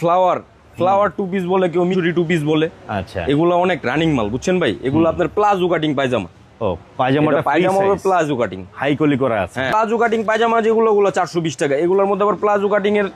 Flower two piece বলে, কেউ মিশরি টু পিস বলে। আচ্ছা, এগুলো অনেক রানিং মাল, বুঝছেন ভাই? এগুলো আপনার প্লাজো কাটিং পায়জামা। ও পায়জামাটা হবে প্লাজো কাটিং, হাই কোয়ালিটি করা আছে। প্লাজো কাটিং পায়জামা যেগুলো 420 টাকা। এগুলোর মধ্যে আবার প্লাজো কাটিং এর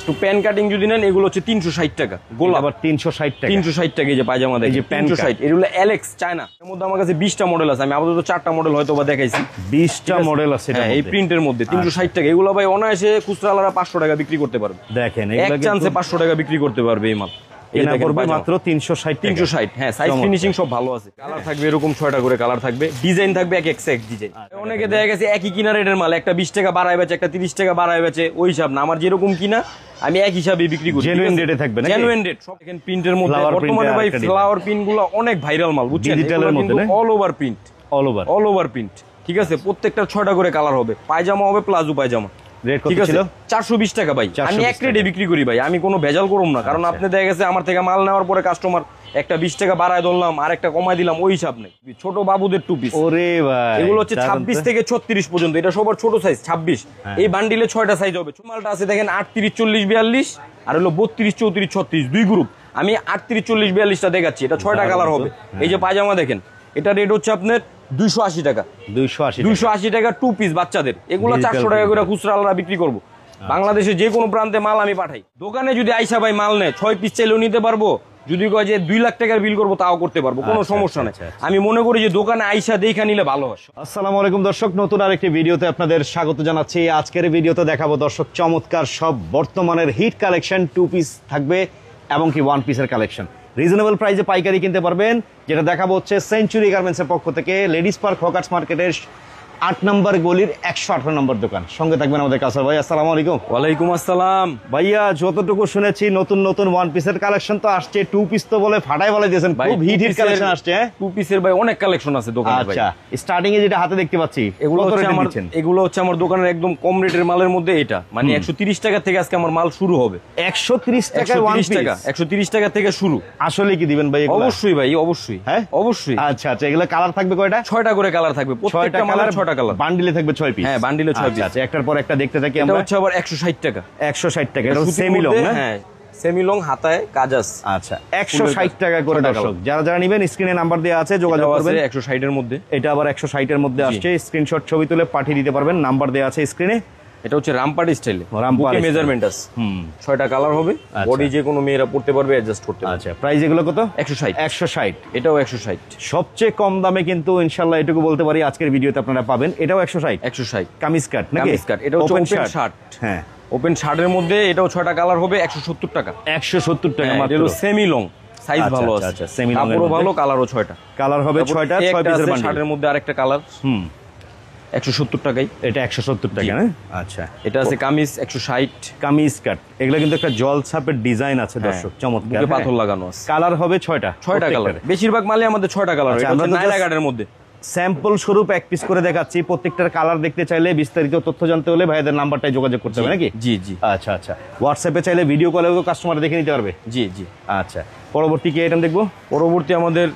একটু প্যান কাটিং যদি নেন, এগুলো হচ্ছে 360 টাকা। গোলা আবার 360 টাকা। 360 টাকা। এই যে পায়জামা দেখেন, এই যে 360। এগুলো এলেক্স চায়না। এর মধ্যে আমার কাছে 20টা মডেল আছে, আমি আপাতত 4টা মডেল হয়তো বা দেখাইছি। 20টা মডেল আছে এই প্রিন্টের মধ্যে 360 টাকা। এগুলো ভাই অনায়াসে খুচরালারা 500 টাকা বিক্রি করতে পারবে। দেখেন এক চান্সে 500 টাকা বিক্রি করতে পারবে এই মাল। এটা পড়বে মাত্র 360। হ্যাঁ, সাইজ ফিনিশিং সব ভালো আছে। কালার থাকবে এরকম 6টা করে কালার থাকবে, ডিজাইন থাকবে এক ডিজাইন। অনেকে দেখা গেছে একই কিনা রেটের মাল, একটা 20 টাকা বাড়ায় বেচে, একটা 30 টাকা বাড়ায় বেচে, ওই হিসাব না। আমার যেরকম কিনা আমি এক হিসাবে বিক্রি করি। জেনুইন রেটে থাকবে না? Genuine rate. সব দেখেন প্রিন্টের মধ্যে বর্তমানে ভাই ফ্লাওয়ার প্রিন্ট গুলো অনেক ভাইরাল মাল, বুঝছেন? ডিজিটালের মধ্যে না, all over print, all over print. ঠিক আছে, প্রত্যেকটা 6টা করে কালার হবে। পায়জামা হবে প্লাজো পায়জামা। রেট কত ছিল? 420 টাকা ভাই। আমি এক রেটে বিক্রি করি ভাই, আমি কোনো ভেজাল করব না। কারণ আপনি দেখা গেছে আমার থেকে মাল নেওয়ার পরে কাস্টমার একটা 20 টাকা বাড়ায় ধরলাম আর একটা কমায় দিলাম, ওই হিসাব নেই। ছোট বাবুদের টু পিস, ওরে ভাই, এগুলো হচ্ছে 26 থেকে 36 পর্যন্ত। এটা সবার ছোট সাইজ 26। এই বান্ডিলে 6টা সাইজ হবে। মালটা আছে দেখেন 38, 40, 42 আর হলো 32, 34, 36 দুই গ্রুপ। আমি 38, 40, 42টা দেখাচ্ছি। এটা 6টা কালার হবে। এই যে পায়জামা দেখেন, এটা রেট হচ্ছে আপনার 280 টাকা। 280 টাকা টু পিস বাচ্চাদের। এগুলো 400 টাকা করে খুচরা আলাদা বিক্রি করবো। বাংলাদেশে যে কোনো প্রান্তে মাল আমি পাঠাই। দোকানে যদি আইসা ভাই মাল নেয় 6 পিস চাইলেও নিতে পারবো। যদি কয় যে 2 লাখ টাকার বিল করবো, তাও করতে পারবো, কোনো সমস্যা নেই। আমি মনে করি যে দোকানে আইসা দেখা নিলে ভালো হয়। আসসালামু আলাইকুম দর্শক, নতুন আরেকটি ভিডিওতে আপনাদের স্বাগত জানাচ্ছি। আজকের ভিডিওতে দেখাবো দর্শক চমৎকার সব বর্তমানের হিট কালেকশন, টু পিস থাকবে এবং কি ওয়ান পিসের কালেকশন। রিজনেবল প্রাইসে পাইকারি কিনতে পারবেন। যেটা দেখাবো হচ্ছে সেঞ্চুরি গার্মেন্টসের পক্ষ থেকে, লেডিস পার্ক হকার্স মার্কেটের 8 নম্বর গলির 118 নম্বর দোকান। সঙ্গে থাকবেন আমাদের কাউসার ভাই। আসসালামু আলাইকুম। ওয়ালাইকুম আসসালাম ভাইয়া। যতটুকু শুনেছি নতুন নতুন ওয়ান পিসের কালেকশন তো আসছে, টু পিস তো বলে ফাটাই বলে দিয়েছেন, খুব হিট কালেকশন আসছে। টু পিসের ভাই অনেক কালেকশন আছে দোকানে। আচ্ছা, স্টার্টিং এ যেটা হাতে দেখতে পাচ্ছি, এগুলো হচ্ছে আমার দোকানের একদম কম রেটের মালের মধ্যে। এটা মানে 130 টাকা থেকে আজকে আমার মাল শুরু হবে। 130 টাকা, 130 টাকা থেকে শুরু। আসলে কি দিবেন ভাই? অবশ্যই ভাই, অবশ্যই। হ্যাঁ অবশ্যই। আচ্ছা আচ্ছা, এগুলো কালার থাকবে কয়টা? 6টা করে কালার থাকবে। প্রত্যেকটা মালের 6টা কালার। বান্ডিলে থাকবে 6 পিস। হ্যাঁ, বান্ডিলে 6 পিস। আচ্ছা, একটার পর একটা দেখতে থাকি আমরা। এটা হচ্ছে আবার 160 টাকা। 160 টাকা। এটা সেমি লং না? হ্যাঁ, সেমি লং, হাতায় কাজ আছে। আচ্ছা, 160 টাকা করে দর্শক। যারা যারা নেবেন স্ক্রিনে নাম্বার দেওয়া আছে, যোগাযোগ করবেন। 160 এর মধ্যে। এটা আবার 160 এর মধ্যে আসছে। স্ক্রিনশট ছবি তুলে পাঠিয়ে দিতে পারবেন, নাম্বার দেওয়া আছে স্ক্রিনে। এটা হচ্ছে রামপার্টি স্টাইলে, বুকে মেজারমেন্ট আছে। 6টা কালার হবে। বডি যে কোনো মেয়েরা পড়তে পারবে, অ্যাডজাস্ট করতে পারবে। আচ্ছা, প্রাইস এগুলো কত? 160। 160। এটাও 160। সবচেয়ে কম দামে কিন্তু ইনশাআল্লাহ এটুকু বলতে পারি আজকের ভিডিওতে আপনারা পাবেন। এটাও 160। 160 কামিজ কাট নাকি? কামিজ কাট। এটা হচ্ছে ওপেন শার্ট। হ্যাঁ, ওপেন শার্টের মধ্যে এটাও 6টা কালার হবে। 170 টাকা। 170 টাকা মাত্র। এটা সেমি লং, সাইজ ভালো আছে। আচ্ছা, সেমি লং কাপড়ও ভালো, কালারও 6টা কালার হবে। 6টা 6 পিসের বান্ডিল। শার্টের মধ্যে আরেকটা কালার। 170 টাকাই। এটা 170 টাকা না? আচ্ছা, এটা আছে কামিজ 160। কামিজ কাট। এগুলো কিন্তু একটা জল ছাপের ডিজাইন আছে দর্শক, চমৎকার। বুকে পাথর লাগানো আছে। কালার হবে 6টা। 6টা কালার। বেশিরভাগ মালে আমাদের 6টা কালার। এটা হচ্ছে নাইলা কাটের মধ্যে। স্যাম্পল স্বরূপ এক পিস করে দেখাচ্ছি। প্রত্যেকটার কালার দেখতে চাইলে, বিস্তারিত তথ্য জানতে হলে ভাইদের নাম্বারটাই যোগাযোগ করতে হবে নাকি? জি জি। আচ্ছা আচ্ছা, হোয়াটসঅ্যাপে চাইলে ভিডিও কলেও কাস্টমার দেখে নিতে পারবে। জি জি। আচ্ছা, পরবর্তী কি আইটেম দেখবো? পরবর্তী আমাদের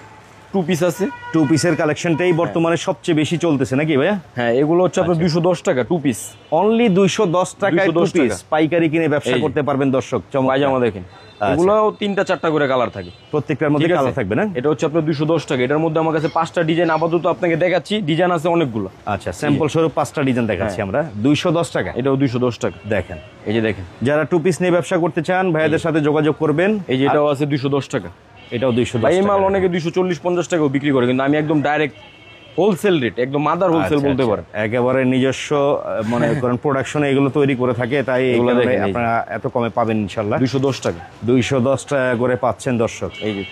টু পিস আছে। টু পিসের কালেকশনটাই বর্তমানে সবচেয়ে বেশি চলতেছে নাকি ভাইয়া? হ্যাঁ, এগুলো হচ্ছে আপনার 210 টাকা টু পিস। অনলি 210 টাকায় টু পিস পাইকারি কিনে ব্যবসা করতে পারবেন দর্শক। পায়জামা দেখেন, এগুলো 3টা 4টা করে কালার থাকে। প্রত্যেকটার মধ্যে কালার থাকবে না? এটা হচ্ছে আপনার 210 টাকা। এটার মধ্যে আমার কাছে 5টা ডিজাইন আপাতত আপনাকে দেখাচ্ছি। ডিজাইন আছে অনেকগুলো। আচ্ছা, স্যাম্পল স্বরূপ 5টা ডিজাইন দেখাচ্ছি আমরা। 210 টাকা। এটাও 210 টাকা। দেখেন, এই যে দেখেন, যারা টু পিস নিয়ে ব্যবসা করতে চান ভাইয়াদের সাথে যোগাযোগ করবেন। এই যে এটাও আছে 210 টাকা। এটাও 210 টাকা। এই মাল অনেকে 240-50 টাকাও বিক্রি করে, কিন্তু আমি একদম ডাইরেক্ট হোলসেল রেট, একদম মাদার হোলসেল বলতে পারেন। একেবারে নিজস্ব মনে করেন প্রোডাকশনে এগুলো তৈরি করে থাকে, তাই আপনারা এত কমে পাবেন ইনশাআল্লাহ। 210 টাকা। 210 টাকা করে পাচ্ছেন দর্শক। এই যে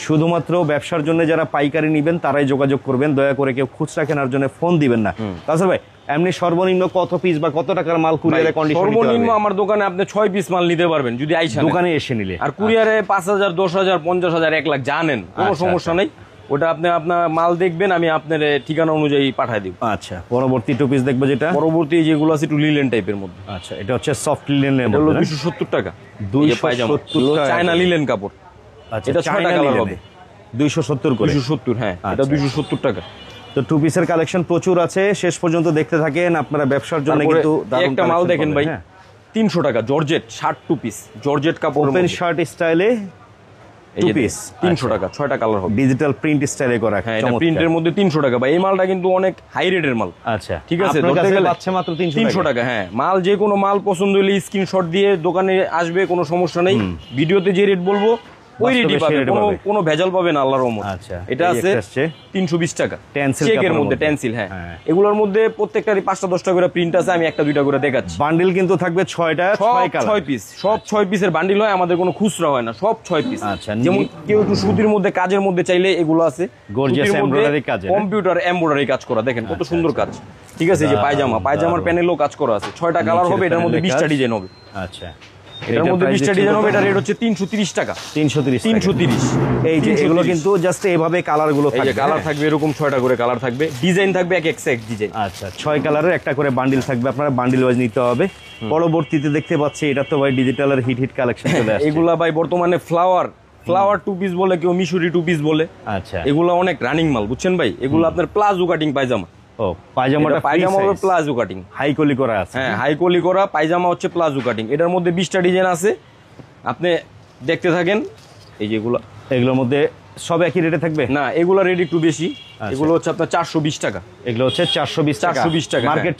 শুধুমাত্র ব্যবসার জন্য যারা পাইকারি নেবেন তারাই যোগাযোগ করবেন, দয়া করে কেউ খুচরা কেনার জন্য ফোন দিবেন না। তাছাড়া ভাই এমনি সর্বনিম্ন কত পিস বা কত টাকার মাল কুরিয়ারে কন্ডিশন? সর্বনিম্ন আমার দোকানে আপনি 6 পিস মাল নিতে পারবেন যদি আইসা দোকানে এসে নিলে। আর কুরিয়ারে 5000, 10000, 50000, 1 লাখ জানেন, কোনো সমস্যা নেই। ওটা আপনি আপনার মাল দেখবেন, আমি আপনার ঠিকানা অনুযায়ী পাঠিয়ে দিব। আচ্ছা, পরবর্তী টু পিস দেখবো যেটা। পরবর্তী যেগুলো আছে একটু লিলেন টাইপের মধ্যে। আচ্ছা, এটা হচ্ছে সফট লিলেনের মধ্যে। 270 টাকা। 270 টাকা চায়না লিলেন কাপড়। আচ্ছা, এটা 6টা কালার হবে। 270 করে। 270, হ্যাঁ, এটা 270 টাকা। তো টু পিসের কালেকশন প্রচুর আছে, শেষ পর্যন্ত দেখতে থাকেন। আপনারা ব্যবসার জন্য কিন্তু একটা মাল দেখেন ভাই, 300 টাকা জর্জেট শার্ট 2 পিস জর্জেট কাপড় ওপেন শার্ট স্টাইলে 2 পিস 300 টাকা 6টা কালার হবে ডিজিটাল প্রিন্ট স্টাইলে করা হ্যাঁ এটা প্রিন্টের মধ্যে 300 টাকা ভাই এই মালটা কিন্তু অনেক হাই রেটের মাল আচ্ছা ঠিক আছে আপনার ধরতে কাছে গেলে পাচ্ছে মাত্র 300 টাকা হ্যাঁ মাল যে কোনো মাল পছন্দ হলে স্ক্রিনশট দিয়ে দোকানে আসবে কোনো সমস্যা নেই ভিডিওতে যে রেট বলবো ওই রেটই পাবে কোনো ভেজাল পাবে না আল্লাহর রহমত আচ্ছা এটা আছে 320 টাকা টেনসিল চেকের মধ্যে টেনসিল হ্যাঁ এগুলোর মধ্যে প্রত্যেকটারই 5টা 10টা করে প্রিন্ট আছে আমি একটা দুইটা করে দেখাচ্ছি বান্ডিল কিন্তু থাকবে 6টা 6 কালার 6 পিস সব 6 পিসের বান্ডিল হয় আমাদের কোনো খুচরা হয় না সব 6 পিস আচ্ছা যেমন কেউ একটু সুতির মধ্যে কাজের মধ্যে চাইলে এগুলো আছে গর্জিয়াস এমব্রয়ডারি কাজ কম্পিউটার এমব্রয়ডারি কাজ করা দেখেন কত সুন্দর কাজ ঠিক আছে এই যে পায়জামার প্যানেলও কাজ করা আছে 6টা কালার হবে এটার মধ্যে 20টা ডিজাইন হবে আচ্ছা এটার মধ্যে 20টা ডিজাইন হবে এটা রেট হচ্ছে 330 টাকা 330 এই যে এগুলো কিন্তু জাস্ট এইভাবে কালার গুলো থাকবে এই যে কালার থাকবে এরকম 6টা করে কালার থাকবে ডিজাইন থাকবে এক ডিজাইন আচ্ছা 6 কালারের একটা করে বান্ডিল থাকবে আপনারা বান্ডিল ওয়াইজ নিতে হবে পরবর্তীতে দেখতে পাচ্ছি এটা তো ভাই ডিজিটালের হিট কালেকশন চলে আসছে এগুলা ভাই বর্তমানে ফ্লাওয়ার 2 পিস বলে কেউ মিশরি 2 পিস বলে আচ্ছা এগুলা অনেক রানিং মাল বুঝছেন ভাই এগুলো আপনার প্লাজো কাটিং পায়জামা ও পায়জামা হবে প্লাজো কাটিং হাই কোয়ালি করা আছে হ্যাঁ হাই কোয়ালি করা পায়জামা হচ্ছে প্লাজো কাটিং এটার মধ্যে 20টা ডিজাইন আছে আপনি দেখতে থাকেন এই যেগুলো এগুলোর মধ্যে সব একই রেটে থাকবে না এগুলো রেট একটু বেশি এগুলো হচ্ছে আপনার 420 টাকা এগুলো হচ্ছে 420 টাকা market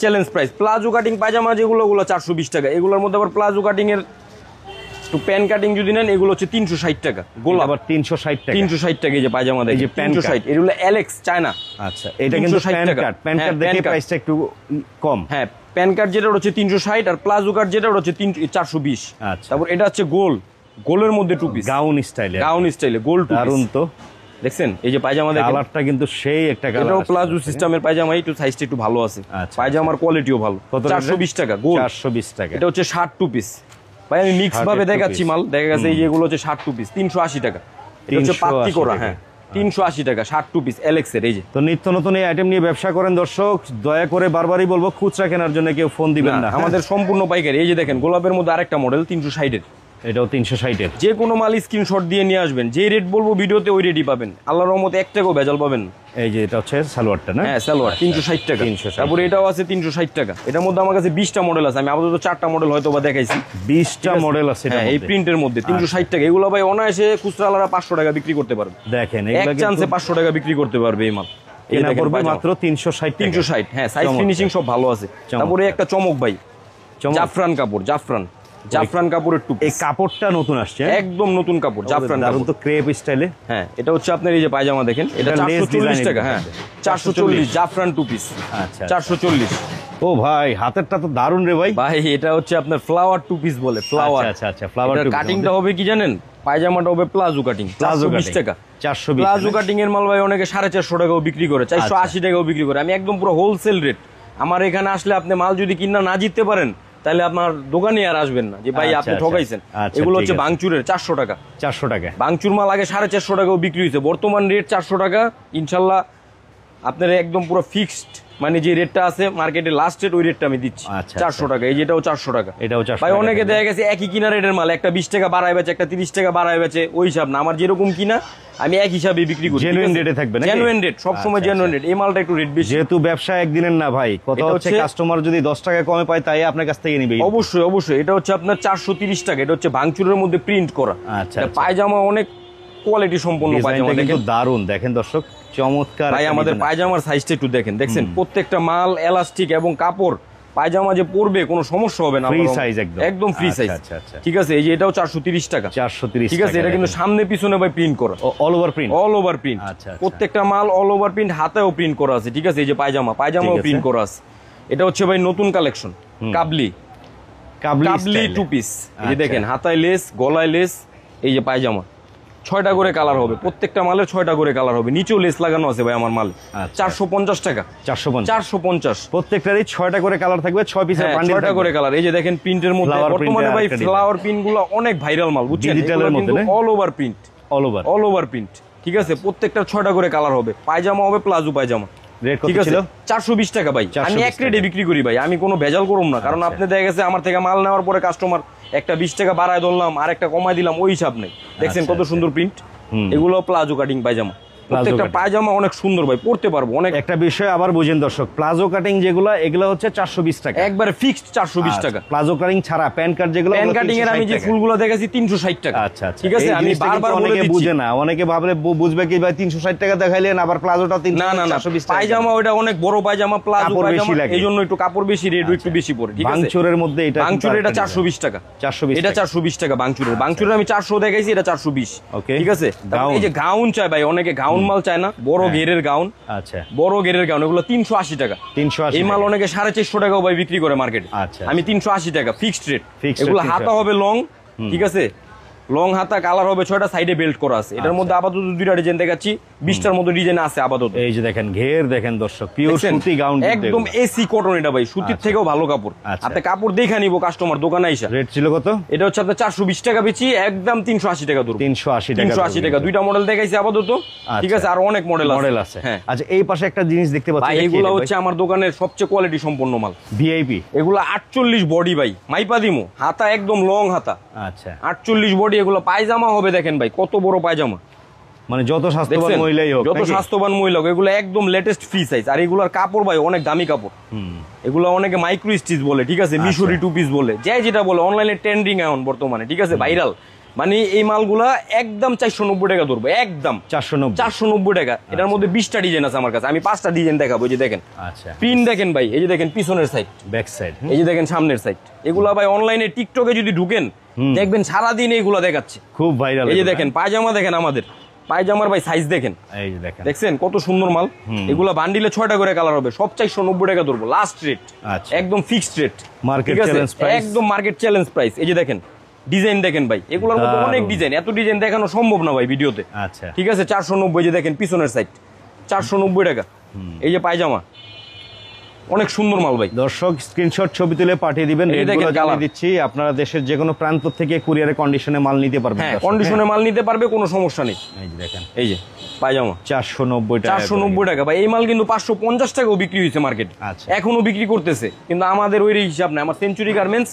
challenge price palazzo cutting পায়জামা যেগুলো 420 টাকা এগুলোর মধ্যে আবার প্লাজো কাটিং এর একটু প্যান কাটিং যদি নেন এগুলো হচ্ছে 360 টাকা গোলা আবার 360 টাকা এই যে পায়জামা দেখেন 360 এগুলো অ্যালেক্স চায়না আচ্ছা এটা কিন্তু প্যান কাট দেখে প্রাইসটা একটু কম হ্যাঁ প্যান কার্ড যেটা হচ্ছে 360 আর প্লাজো কার্ড যেটা হচ্ছে 420 আচ্ছা তারপর এটা হচ্ছে গোলের মধ্যে 2 পিস গাউন স্টাইলে গোল 2 পিস দারুন তো দেখছেন এই যে পায়জামা দেখেন কালারটা কিন্তু সেই একটা কালার এটাও প্লাজো সিস্টেমের পায়জামা একটু সাইজটা একটু ভালো আছে পায়জামার কোয়ালিটিও ভালো 420 টাকা গোল 420 টাকা এটা হচ্ছে 60 পিস ভাই আমি মিক্স ভাবে দেখাচ্ছি মাল দেখা গেছে এই যেগুলো হচ্ছে 60 পিস 380 টাকা এটা হচ্ছে পাত্তি করা হ্যাঁ 380 টাকা 60 পিস এলেক্স এর এই যে তো নিত্য নতুন এই আইটেম নিয়ে ব্যবসা করেন দর্শক দয়া করে বারবারই বলবো খুচরা কেনার জন্য কেউ ফোন দিবেন না আমাদের সম্পূর্ণ পাইকারি এই যে দেখেন গোলাপের মধ্যে আরেকটা মডেল 360 এর এটাও 360 এর যে কোনো মাল স্ক্রিনশট দিয়ে নিয়ে আসবেন যে রেট বলবো ভিডিওতে ওই রেটই পাবেন আল্লাহর রহমতে এক টাকাও ভেজাল পাবেন এই যে এটা হচ্ছে সালোয়ারটা না হ্যাঁ সালোয়ার 360 টাকা তারপরে এটাও আছে 360 টাকা এটার মধ্যে আমার কাছে 20টা মডেল আছে আমি আপাতত 4টা মডেল হয়তো বা দেখাইছি 20টা মডেল আছে হ্যাঁ এই প্রিন্টের মধ্যে 360 টাকা এগুলো ভাই অনায়াসে খুচরা আলাদা 500 টাকা বিক্রি করতে পারবে দেখেন এক চান্সে 500 টাকা বিক্রি করতে পারবে এই মাল এটা পড়বে মাত্র 360 হ্যাঁ সাইজ ফিনিশিং সব ভালো আছে তারপরে একটা চমক ভাই জাফরান কাপড় জাফরান কাপড়ের টুপি এই কাপড়টা নতুন আসছে একদম নতুন কাপড় জাফরান কাপড় তো ক্রেপ স্টাইলে হ্যাঁ এটা হচ্ছে আপনার এই যে পায়জামা দেখেন এটা 440 টাকা হ্যাঁ 440 জাফরান টু পিস আচ্ছা 440 ও ভাই হাতেরটা তো দারুন রে ভাই এটা হচ্ছে আপনার ফ্লাওয়ার টু পিস বলে ফ্লাওয়ার আচ্ছা ফ্লাওয়ার টু কাটিংটা হবে কি জানেন পায়জামাটা হবে প্লাজো কাটিং 420 টাকা 420 প্লাজো কাটিং এর মাল ভাই অনেকে 450 টাকাও বিক্রি করে 480 টাকাও বিক্রি করে আমি একদম পুরো হোলসেল রেট আমার এখানে আসলে আপনি মাল যদি কিনা না জিততে পারেন তাহলে আপনার দোকানে আর আসবেন না যে ভাই আপনি ঠকাইছেন এগুলো হচ্ছে বাংচুরের 400 টাকা বাংচুর মাল আগে 450 টাকাও বিক্রি হয়েছে বর্তমান রেট 400 টাকা ইনশাল্লাহ আপনার একদম পুরো ফিক্সড মানে যে রেটটা আছে মার্কেটে লাস্ট রেট ওই রেটটা আমি দিচ্ছি 400 টাকা এই যেটাও 400 টাকা ভাই অনেকে দেখা গেছে একই কিনা রেটের মাল একটা 20 টাকা বাড়ায় বেচে একটা 30 টাকা বাড়ায় বেচে ওই হিসাব না আমার যেরকম কিনা আমি এক হিসাবে বিক্রি করি জেনুইন রেটে থাকবে না জেনুইন রেট সব সময় জেনুইন রেট এই মালটা একটু রেট বেশি যেহেতু ব্যবসা একদিনের না ভাই কত হচ্ছে কাস্টমার যদি 10 টাকা কমে পায় তাই আপনার কাছ থেকে নিবে অবশ্যই এটা হচ্ছে আপনার 430 টাকা এটা হচ্ছে ভাঙচুরের মধ্যে প্রিন্ট করা পায়জামা অনেক কোয়ালিটি সম্পন্ন পায়জামা কিন্তু দারুন দেখেন দর্শক চমৎকার ভাই আমাদের পায়জামার সাইজটা একটু দেখছেন প্রত্যেকটা মাল এলাস্টিক এবং কাপড় পায়জামা যে পরবে কোনো সমস্যা হবে না ফ্রি সাইজ একদম ফ্রি সাইজ ঠিক আছে এই যে এটাও 430 টাকা ঠিক আছে এটা কিন্তু সামনে পিছনে ভাই প্রিন্ট করা অল ওভার প্রিন্ট প্রত্যেকটা মাল অল ওভার প্রিন্ট হাতেও প্রিন্ট করা আছে ঠিক আছে এই যে পায়জামাও প্রিন্ট করা আছে এটা হচ্ছে ভাই নতুন কালেকশন কাবলি টু পিস এই যে দেখেন হাতায় লেস গলায় লেস এই যে পায়জামা 6টা করে কালার হবে প্রত্যেকটা মালের 6টা করে কালার হবে নিচেও লেস লাগানো আছে ভাই আমার মালে 450 টাকা 450 প্রত্যেকটারই 6টা করে কালার থাকবে 6 পিসের বান্ডিল 6টা করে কালার এই যে দেখেন প্রিন্টের মধ্যে বর্তমানে ভাই ফ্লাওয়ার প্রিন্টগুলো অনেক ভাইরাল মাল বুঝছেন ডিজিটালের মধ্যে অল ওভার প্রিন্ট ঠিক আছে প্রত্যেকটা 6টা করে কালার হবে পায়জামা হবে প্লাজো পায়জামা ঠিক আছে 420 টাকা ভাই আমি এক রেটে বিক্রি করি ভাই আমি কোনো ভেজাল করব না কারণ আপনি দেখা গেছে আমার থেকে মাল নেওয়ার পরে কাস্টমার একটা 20 টাকা বাড়ায় ধরলাম আর একটা কমায় দিলাম ওই হিসাব নেই দেখছেন কত সুন্দর প্রিন্ট এগুলো প্লাজো কাটিং পায়জামা প্রত্যেকটা পায়জামা অনেক সুন্দর ভাই, পড়তে পারবো অনেক। একটা বিষয় আবার বুঝেন দর্শক, প্লাজো কাটিং যেগুলো এগুলো হচ্ছে 420 টাকা একবারে ফিক্সড 420 টাকা। প্লাজো কাটিং ছাড়া প্যান কাট যেগুলো, প্যান কাটিং এর আমি যে ফুলগুলো দেখাচ্ছি 360 টাকা। আচ্ছা আচ্ছা, ঠিক আছে, আমি বারবার বলে দিচ্ছি, বুঝে না, অনেকে ভাবলে বুঝবে কি ভাই 360 টাকা দেখাইলেন আবার প্লাজোটা 420 টাকা। পায়জামা ওটা অনেক বড় পায়জামা, প্লাজো পায়জামা, এইজন্য একটু কাপড় বেশি, রেট একটু বেশি পড়ে। ঠিক আছে, বাংচুরের মধ্যে এটা বাংচুর এটা 420 টাকা, 420 এটা 420 টাকা বাংচুরের। বাংচুরের আমি 400 দেখাইছি, এটা 420। ওকে, ঠিক আছে। এই যে গাউন চাই ভাই, অনেকে গাউন মাল চায় না, বড় ঘেরের গাউন। আচ্ছা, বড় ঘেরের গাউন এগুলো 380 টাকা। 380 এই মাল অনেকে 450 টাকাও ভাই বিক্রি করে মার্কেটে। আচ্ছা, আমি 380 টাকা ফিক্সড রেট। Fixed এগুলো rate হাতা হবে লং, ঠিক আছে, লং হাতা, কালার হবে 6টা, সাইডে বেল্ট করা আছে। এটার মধ্যে আপাতত 2টা ডিজাইন দেখাচ্ছি, 20টার মধ্যে ডিজাইন আছে আপাতত। এই যে দেখেন ঘের দেখেন দর্শক, পিওর সুতি গাউন, একদম এসি কটন এটা ভাই, সুতির থেকেও ভালো কাপড়। আপনি কাপড় দেখে নিব কাস্টমার দোকানে আইসা। রেট ছিল কত? এটা হচ্ছে আপনার 420 টাকা বেচি, একদম 380 টাকা দূর। 380 টাকা, 380 টাকা। 2টা মডেল দেখাইছি আপাতত। ঠিক আছে, আর অনেক মডেল আছে। হ্যাঁ, আচ্ছা, এই পাশে একটা জিনিস দেখতে পাচ্ছি ভাই, এগুলো হচ্ছে আমার দোকানের সবচেয়ে কোয়ালিটি সম্পন্ন মাল, ভিআইপি। এগুলো 48 বডি ভাই, মাইপা দিমু, হাতা একদম লং হাতা। আচ্ছা, 48 বডি। এগুলো পায়জামা হবে, দেখেন ভাই কত বড় পায়জামা, মানে যত স্বাস্থ্যবান মহিলাই হোক, যত স্বাস্থ্যবান মহিলা হোক, এগুলো একদম লেটেস্ট ফ্রি সাইজ। আর এগুলোর কাপড় ভাই অনেক দামি কাপড়। এগুলো অনেকে মাইক্রো স্টিচ বলে, ঠিক আছে, মিশরি টু পিস বলে, যেটা বলে, অনলাইনে ট্রেন্ডিং এখন বর্তমানে, ঠিক আছে, ভাইরাল। মানে এই মালগুলা একদম 490 টাকা ধরবো, একদম 490 টাকা। এটার মধ্যে 20টা ডিজাইন আছে আমার কাছে, আমি 5টা ডিজাইন দেখাবো। এই যে দেখেন, আচ্ছা, প্রিন্ট দেখেন ভাই, এই যে দেখেন পিছনের সাইড, ব্যাক সাইড, এই যে দেখেন সামনের সাইড। এগুলা ভাই অনলাইনে টিকটকে যদি ঢুকেন দেখবেন সারাদিন এগুলা দেখাচ্ছে, খুব ভাইরাল। এই যে দেখেন পায়জামা, দেখেন আমাদের পায়জামার ভাই সাইজ দেখেন, এই যে দেখেন, দেখছেন কত সুন্দর মাল। এগুলা বান্ডিলে 6টা করে কালার হবে, সব 490 টাকা ধরবো, লাস্ট রেট, একদম fixed rate, market challenge price, একদম মার্কেট চ্যালেঞ্জ প্রাইস। এই যে দেখেন ডিজাইন দেখেন ভাই, এগুলোর মধ্যে অনেক ডিজাইন, এত ডিজাইন দেখানো সম্ভব না ভাই ভিডিওতে। আচ্ছা, ঠিক আছে, 490। যে দেখেন পিছনের সাইড 490 টাকা। এই যে পায়জামা অনেক সুন্দর মাল ভাই। দর্শক স্ক্রিনশট ছবি তুলে পাঠিয়ে দিবেন, রেটগুলো জানিয়ে দিচ্ছি। আপনারা দেশের যে কোনো প্রান্ত থেকে কুরিয়ারে কন্ডিশনে মাল নিতে পারবেন। হ্যাঁ, কন্ডিশনে মাল নিতে পারবে, কোনো সমস্যা নেই। এই যে দেখেন, এই যে পায়জামা 490 টাকা, 490 টাকা ভাই। এই মাল কিন্তু 550 টাকাও বিক্রি হয়েছে মার্কেটে, এখনো বিক্রি করতেছে। কিন্তু আমাদের ওই হিসাব নাই, আমার সেঞ্চুরি গার্মেন্টস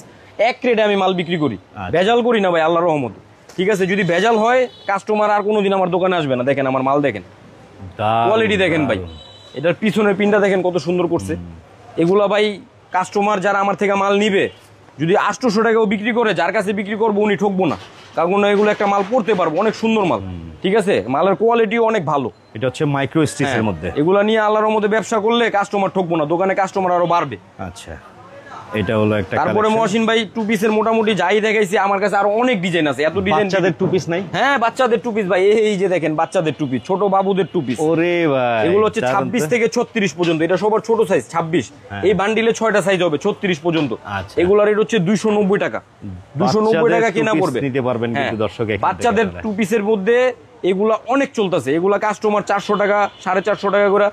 এক রেটে আমি মাল বিক্রি করি, ভেজাল করি না ভাই, আল্লাহর রহমতে। ঠিক আছে, যদি ভেজাল হয় কাস্টমার আর কোনোদিন আমার দোকানে আসবে না। দেখেন আমার মাল দেখেন, কোয়ালিটি দেখেন ভাই, এটার পিছনের পিনটা দেখেন কত সুন্দর করছে। এগুলা ভাই কাস্টমার যারা আমার থেকে মাল নিবে, যদি 800 টাকাও বিক্রি করে, যার কাছে বিক্রি করবো উনি ঠকবো না, কারণ এগুলো একটা মাল পড়তে পারবো, অনেক সুন্দর মাল। ঠিক আছে, মালের কোয়ালিটিও অনেক ভালো। এটা হচ্ছে মাইক্রো স্টিচের মধ্যে। এগুলা নিয়ে আল্লাহর মধ্যে ব্যবসা করলে কাস্টমার ঠকবো না, দোকানে কাস্টমার আরো বাড়বে। আচ্ছা, এটা হলো একটা। তারপরে মহসিন ভাই টু পিসের মোটামুটি যাই দেখাইছি, আমার কাছে আরো অনেক ডিজাইন আছে। এত ডিজাইন, বাচ্চাদের টু পিস নাই? হ্যাঁ, বাচ্চাদের টু পিস ভাই, এই যে দেখেন বাচ্চাদের টু পিস, ছোট বাবুদের টু পিস। ওরে ভাই, এগুলো হচ্ছে 26 থেকে 36 পর্যন্ত, এটা সবার ছোট সাইজ 26। এই বান্ডিলে 6টা সাইজ হবে 36 পর্যন্ত। এগুলোর রেট হচ্ছে 290 টাকা। 290 টাকা কেনা পড়বে, নিতে পারবেন কিন্তু দর্শক। বাচ্চাদের টু পিসের মধ্যে এগুলা অনেক চলতেছে, এগুলা কাস্টমার 400 টাকা 450 টাকা করে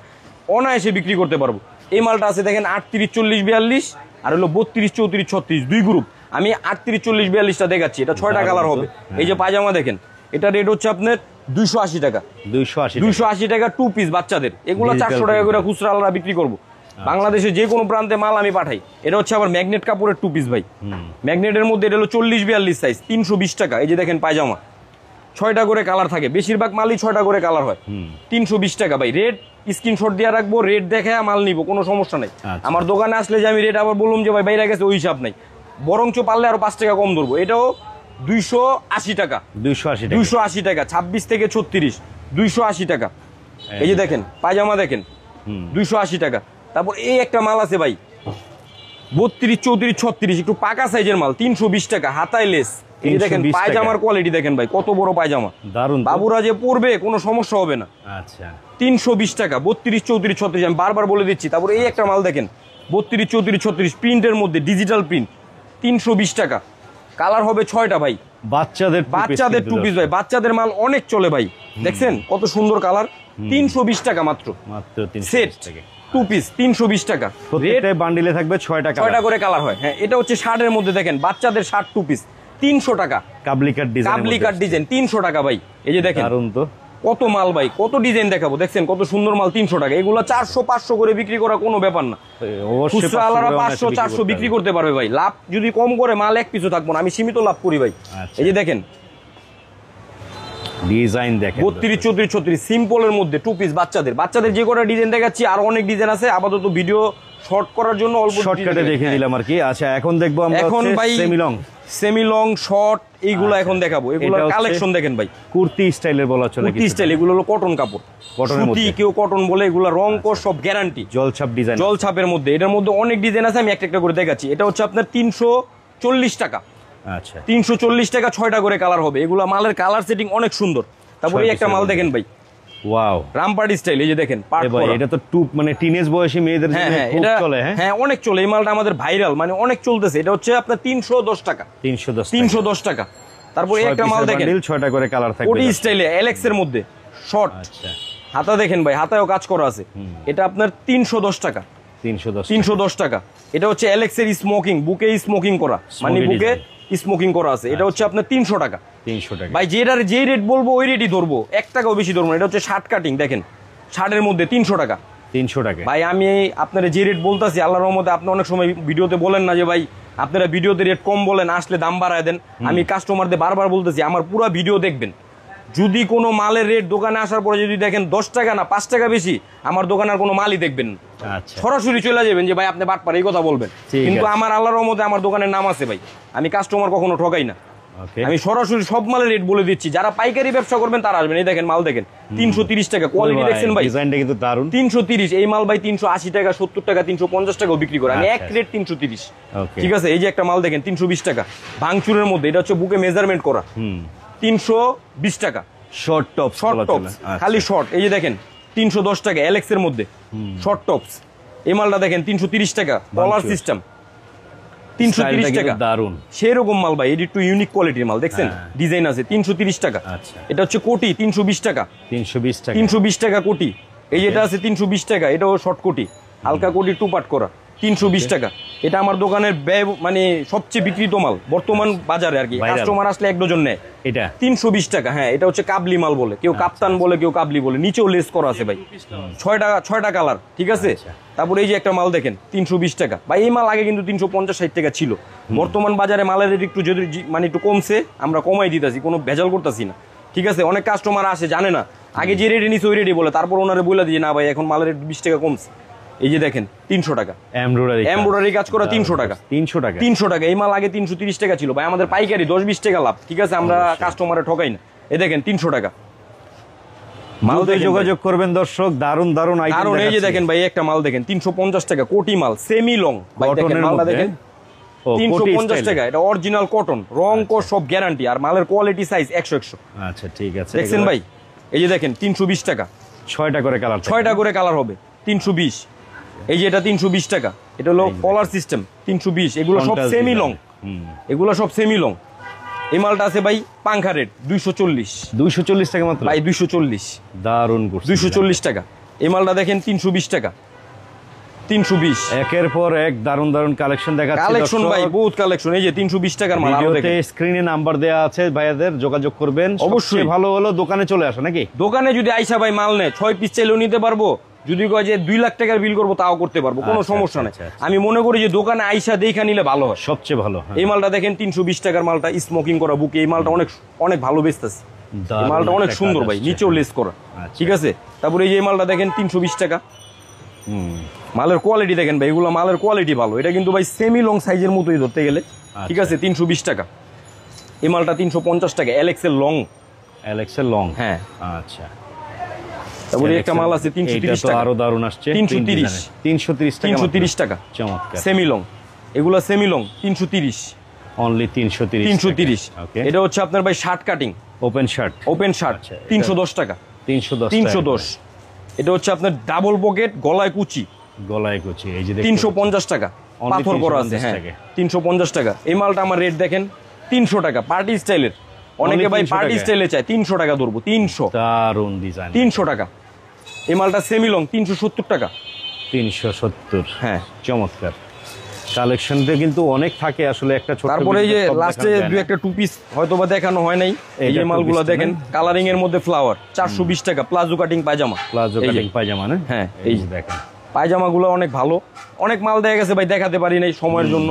অনায়াসে বিক্রি করতে পারবো। এই মালটা আছে দেখেন 38 40 42, আর হলো 32 34 36, 2 গ্রুপ। আমি 38 40 42টা দেখাচ্ছি, এটা 6টা কালার হবে। এই যে পায়জামা দেখেন, এটা রেট হচ্ছে আপনার 280 টাকা। 280 টাকা টু পিস বাচ্চাদের। এগুলো 400 টাকা করে খুচরা আলাদা বিক্রি করবো। বাংলাদেশে যে কোনো প্রান্তে মাল আমি পাঠাই। এটা হচ্ছে আবার ম্যাগনেট কাপড়ের টু পিস ভাই, ম্যাগনেটের মধ্যে এটা হলো 40 42 সাইজ, 320 টাকা। এই যে দেখেন পায়জামা 6টা করে কালার থাকে, বেশিরভাগ মালই 6টা করে কালার হয়। 320 টাকা ভাই। রেট স্ক্রিনশট দিয়ে রাখবো, রেট দেখে মাল নিবো, কোনো সমস্যা নাই। আমার দোকানে আসলে যে আমি রেট আবার বললাম যে ভাই বাইরে গেছে, ওই হিসাব নাই, বরঞ্চ পারলে আরো 5 টাকা কম ধরবো। এটাও 280 টাকা। 280 টাকা 26 থেকে 36, 280 টাকা। এই যে দেখেন পায়জামা দেখেন 280 টাকা। তারপর এই একটা মাল আছে ভাই 32 34 36, একটু পাকা সাইজের মাল, 320 টাকা, হাতায় লেস। এই দেখেন পায়জামার কোয়ালিটি দেখেন ভাই, কত বড় পায়জামা, দারুন। বাবুরা যে পরবে কোনো সমস্যা হবে না। আচ্ছা, 320 টাকা, 32 34 36, আমি বারবার বলে দিচ্ছি। তারপর এই একটা মাল দেখেন 32 34 36, প্রিন্টের মধ্যে ডিজিটাল প্রিন্ট, 320 টাকা। কালার হবে 6টা ভাই। বাচ্চাদের টু পিস ভাই, বাচ্চাদের মাল অনেক চলে ভাই। দেখছেন কত সুন্দর কালার, 320 টাকা মাত্র সেট টু পিস, 320 টাকা। প্রত্যেকটা বান্ডিলে থাকবে 6টা করে কালার হয়। হ্যাঁ, এটা হচ্ছে শার্টের মধ্যে দেখেন, বাচ্চাদের শার্ট টু পিস 300 টাকা, কাবলি কাট ডিজাইন 300 টাকা ভাই। এই যে দেখেন কত মাল ভাই, কত ডিজাইন দেখাবো, দেখছেন কত সুন্দর মাল, 300 টাকা। এগুলো 400 500 করে বিক্রি করা কোনো ব্যাপার না, খুচরা আলাদা 500 400 বিক্রি করতে পারবে ভাই। লাভ যদি কম করে মাল এক পিছু থাকবো না, আমি সীমিত লাভ করি ভাই। এই যে দেখেন ডিজাইন দেখেন 32 34 36 সিম্পলের মধ্যে টু পিস বাচ্চাদের যে কটা ডিজাইন দেখাচ্ছি আর অনেক ডিজাইন আছে, আপাতত ভিডিও শর্ট করার জন্য অল্প শর্টকাটে দেখিয়ে দিলাম আর কি। আচ্ছা এখন দেখবো আমরা এখন ভাই সেমি লং শর্ট এইগুলো এখন দেখাবো। এগুলো কালেকশন দেখেন ভাই, কুর্তি স্টাইলের বলা চলে, কুর্তি স্টাইল। এগুলো হলো কটন কাপড়, কটনের মধ্যে কেউ কটন বলে, এগুলো রং কোর সব গ্যারান্টি, জলছাপ ডিজাইন, জলছাপের মধ্যে। এটার মধ্যে অনেক ডিজাইন আছে, আমি একটা একটা করে দেখাচ্ছি। এটা হচ্ছে আপনার 340 টাকা। আচ্ছা 340 টাকা 6টা করে কালার হবে। এগুলো মালের কালার সেটিং অনেক সুন্দর। তারপরে একটা মাল দেখেন ভাই, ওয়াও রামপার্টি স্টাইল, এই যে দেখেন পাট করা। এটা তো টুপ মানে টিনেজ বয়সী মেয়েদের জন্য খুব চলে। হ্যাঁ অনেক চলে, এই মালটা আমাদের ভাইরাল, মানে অনেক চলতেছে। এটা হচ্ছে আপনার 310 টাকা। 310 টাকা। তারপরে একটা মাল দেখেন 6টা করে কালার থাকবে, কোটি স্টাইলে এলএক্স এর মধ্যে শর্ট। আচ্ছা হাতা দেখেন ভাই, হাতায়ও কাজ করা আছে। এটা আপনার 310 টাকা। 310 টাকা। এটা হচ্ছে এলএক্স এর স্মোকিং, বুকে স্মোকিং করা, মানে বুকে স্মোকিং করা আছে। এটা হচ্ছে আপনার 300 টাকা। 300 টাকা ভাই, যে রেট বলবো ওই রেটই ধরবো, 1 টাকাও বেশি ধরবো না। এটা হচ্ছে শার্ট কাটিং, দেখেন শার্টের মধ্যে 300 টাকা। 300 টাকা ভাই। আমি আপনারা যে রেট বলতাছি, আল্লাহর রহমতে আপনি অনেক সময় ভিডিওতে বলেন না যে ভাই আপনারা ভিডিওতে রেট কম বলেন, আসলে দাম বাড়ায় দেন। আমি কাস্টমারদের বারবার বলতেছি আমার পুরো ভিডিও দেখবেন। যদি কোনো মালের রেট দোকানে আসার পরে যদি দেখেন 10 টাকা না 5 টাকা বেশি, আমার দোকানে আর কোনো মালই দেখবেন না। সরাসরি চলে যাবেন যে ভাই আপনি বাটপার, এই কথা বলবেন। কিন্তু আমার আল্লাহর রহমতে আমার দোকানের নাম আছে ভাই, আমি কাস্টমার কখনো ঠকাই না। আমি সরাসরি সব মালের রেট বলে দিচ্ছি। যারা পাইকারি ব্যবসা করবেন তারা আসবেন। এই দেখেন মাল দেখেন 330 টাকা। কোয়ালিটি দেখছেন ভাই, ডিজাইনটা কিন্তু দারুণ। 330 এই মাল ভাই 380 টাকা 70 টাকা 350 টাকাও বিক্রি করে। আমি এক রেট 330। ঠিক আছে, এই যে একটা মাল দেখেন 320 টাকা ভাঙচুরের মধ্যে। এটা হচ্ছে বুকে মেজারমেন্ট করা। 320 টাকা। শর্ট টপ, খালি শর্ট। এই যে দেখেন 310 টাকা এলএক্স এর মধ্যে শর্ট টপস। এই মালটা দেখেন 330 টাকা, কলার সিস্টেম 330 টাকা। দারুন সেরকম মাল ভাই, এটা একটু ইউনিক কোয়ালিটির মাল, দেখছেন ডিজাইন আছে। 330 টাকা। এটা হচ্ছে কোটি 320 টাকা। 320 টাকা কোটি। এই যেটা আছে 320 টাকা, এটাও শর্ট কোটি, হালকা কোটি টু পার্ট করা, 320 টাকা। এটা আমার দোকানের ব্যয় মানে সবচেয়ে বিক্রিত মাল বর্তমান বাজারে আর কি। কাস্টমার আসলে 1 ডজন নেয়। এটা 320 টাকা। হ্যাঁ এটা হচ্ছে কাবলি মাল বলে, কেউ কাপ্তান বলে, কেউ কাবলি বলে। নিচেও লেস করা আছে ভাই, 6টা কালার। ঠিক আছে। তারপরে এই যে একটা মাল দেখেন 320 টাকা ভাই। এই মাল আগে কিন্তু 350-60 টাকা ছিল। বর্তমান বাজারে মালের রেট একটু যদি মানে একটু কমছে, আমরা কমাই দিতেছি, কোনো ভেজাল করতেছি না। ঠিক আছে। অনেক কাস্টমার আসে জানে না, আগে যে রেটে নিচ্ছে ওই রেটে বলে, তারপর ওনারে বলে দিয়ে না ভাই এখন মালের রেট 20 টাকা কমছে। এই যে দেখেন 300 টাকা এমব্রয়ডারি কাজ করা, 300 টাকা। 300 টাকা। এই মাল আগে 330 টাকা ছিল ভাই। আমাদের পাইকারি 10-20 টাকা লাভ। ঠিক আছে, আমরা কাস্টমারে ঠকাই না। এই দেখেন 300 টাকা মাল। যোগাযোগ করবেন দর্শক, দারুন দারুন আইটেম। কারণ এই যে দেখেন ভাই একটা মাল দেখেন 350 টাকা কোটি মাল, সেমি লং ভাই। দেখেন মালটা দেখেন 350 টাকা। এটা অরিজিনাল কটন, রং কোর সব গ্যারান্টি, আর মালের কোয়ালিটি সাইজ 100। আচ্ছা ঠিক আছে। দেখছেন ভাই, এই যে দেখেন 320 টাকা। 6টা করে কালার, 6টা করে কালার হবে 320। এই যে এটা 320 টাকা। এটা হলো কলার সিস্টেম 320। এগুলো সব সেমি লং, এগুলো সব সেমি লং। এই মালটা আছে ভাই পাংখা রেট 240 টাকা মাত্র ভাই। 240 দারুন, 240 টাকা। এই মালটা দেখেন 320 টাকা। 320 একের পর এক দারুন দারুন কালেকশন দেখাচ্ছি। কালেকশন ভাই বহুত কালেকশন। এই যে 320 টাকার মাল। ভিডিওতে স্ক্রিনে নাম্বার দেয়া আছে, ভাইয়াদের যোগাযোগ করবেন। অবশ্যই ভালো হলো দোকানে চলে আসো নাকি? দোকানে যদি আইসা ভাই মাল নেয় 6 পিস চাইলেও নিতে পারবো। যদি কয় যে 2 লাখ টাকার বিল করবো তাও করতে পারবো, কোনো সমস্যা নাই। আমি মনে করি যে দোকানে আইসা দেখা নিলে ভালো হয়, সবচেয়ে ভালো। এই মালটা দেখেন 320 টাকার মালটা, স্মোকিং করা বুকে। এই মালটা অনেক অনেক ভালো বেচতেছে। এই মালটা অনেক সুন্দর ভাই, নিচেও লেস করা। ঠিক আছে। তারপরে এই যে মালটা দেখেন 320 টাকা। মালের কোয়ালিটি দেখেন ভাই, এগুলো মালের কোয়ালিটি ভালো। এটা কিন্তু ভাই সেমি লং সাইজের মতোই ধরতে গেলে। ঠিক আছে। 320 টাকা। এই মালটা 350 টাকা, এলএক্স এর লং। হ্যাঁ আচ্ছা। তারপরে একটা মাল আছে 330 টাকা, আরো দারুন আসছে 330 টাকা। চমৎকার সেমি লং। এগুলা সেমি লং 330 অনলি 330। এটা হচ্ছে আপনার ভাই শার্ট কাটিং, ওপেন শার্ট 310 টাকা। 310। এটা হচ্ছে আপনার ডাবল পকেট, গলায় কুচি। এই যে 350 টাকা, পাথর করা আছে। হ্যাঁ 350 টাকা। এই মালটা আমার রেট দেখেন 300 টাকা, পার্টি স্টাইলের। অনেকে ভাই পার্টি স্টাইলে চায়, 300 টাকা ধরবো। 300 দারুন ডিজাইন, 300 টাকা। এই মালটা সেমি লং 370 টাকা। 370। হ্যাঁ চমৎকার কালেকশনটা কিন্তু অনেক থাকে আসলে একটা ছোট। তারপরে এই যে লাস্টে দুই একটা টু পিস হয়তো বা দেখানো হয় নাই। এই যে মালগুলো দেখেন কালারিং এর মধ্যে ফ্লাওয়ার 420 টাকা, প্লাজো কাটিং পায়জামা। না? হ্যাঁ এই যে দেখেন পায়জামাগুলো অনেক ভালো। অনেক মাল দেখা গেছে ভাই, দেখাতে পারি নাই সময়ের জন্য।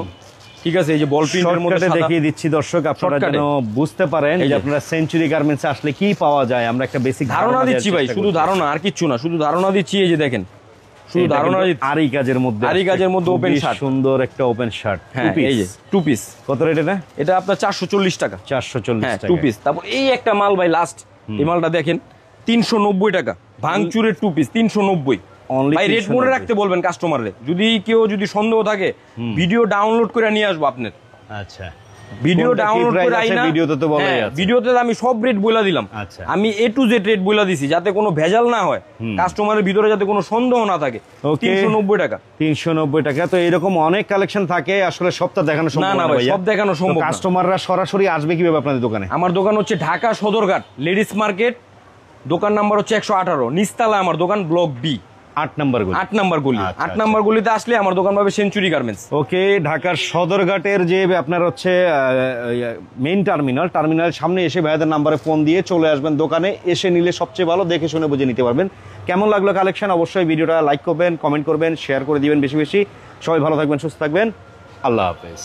ঠিক আছে, এই যে বল প্রিন্টের মধ্যে শর্টকাটে সাদা। দেখিয়ে দিচ্ছি দর্শক, আপনারা Shortcut-এ। যেন বুঝতে পারেন এই যে যে। আপনারা সেঞ্চুরি গার্মেন্টসে আসলে কি পাওয়া যায়, আমরা একটা বেসিক ধারণা দিচ্ছি ভাই, শুধু ধারণা, আর কিচ্ছু না, শুধু ধারণা দিচ্ছি। এই যে দেখেন, শুধু ধারণা দিচ্ছি। আরি কাজের মধ্যে, আরি কাজের মধ্যে খুবই open shirt। সুন্দর একটা ওপেন শার্ট। হ্যাঁ, এই যে 2 পিস। কত রেট এটা? এটা আপনার 440 টাকা। 440 হ্যাঁ, টাকা। 2 পিস। তারপর এই একটা মাল ভাই, লাস্ট এই মালটা দেখেন, 390 টাকা ভাঙচুরের 2 পিস, 390। Only ভাই রেট মনে 390 রাখতে বলবেন কাস্টমাররে, যদি কেউ যদি সন্দেহ থাকে ভিডিও ডাউনলোড করে নিয়ে আসবো আপনার। আচ্ছা, ভিডিও কোনটা কি ডাউনলোড price করে আছে? আইনা, ভিডিওতে তো বলাই আছে। ভিডিওতে আমি সব রেট বলে দিলাম। আচ্ছা। আমি A to Z রেট বলে দিছি, যাতে কোনো ভেজাল না হয়, কাস্টমারের ভিতরে যাতে কোনো সন্দেহ না থাকে। Okay. 390 টাকা। 390 টাকা। তো এরকম অনেক কালেকশন থাকে, আসলে সবটা দেখানো সম্ভব না না ভাই, ভাইয়া। সব দেখানো সম্ভব না। কাস্টমাররা সরাসরি আসবে কিভাবে আপনাদের দোকানে? আমার দোকান হচ্ছে ঢাকা সদরঘাট লেডিস মার্কেট, দোকান নাম্বার হচ্ছে 118, নিচতলা আমার দোকান, ব্লক বি, 8 নাম্বার গলি। 8 নাম্বার গলি। আচ্ছা, 8 নাম্বার গলিতে আসলে আমার দোকান পাবে সেঞ্চুরি গার্মেন্টস। ওকে, ঢাকার সদরঘাটের যে আপনার হচ্ছে মেইন টার্মিনাল সামনে এসে ভাইয়াদের নাম্বারে ফোন দিয়ে চলে আসবেন দোকানে, এসে নিলে সবচেয়ে ভালো, দেখে শুনে বুঝে নিতে পারবেন। কেমন লাগলো কালেকশন? অবশ্যই ভিডিওটা লাইক করবেন, কমেন্ট করবেন, শেয়ার করে দিবেন বেশি বেশি। সবাই ভালো থাকবেন, সুস্থ থাকবেন, আল্লাহ হাফেজ।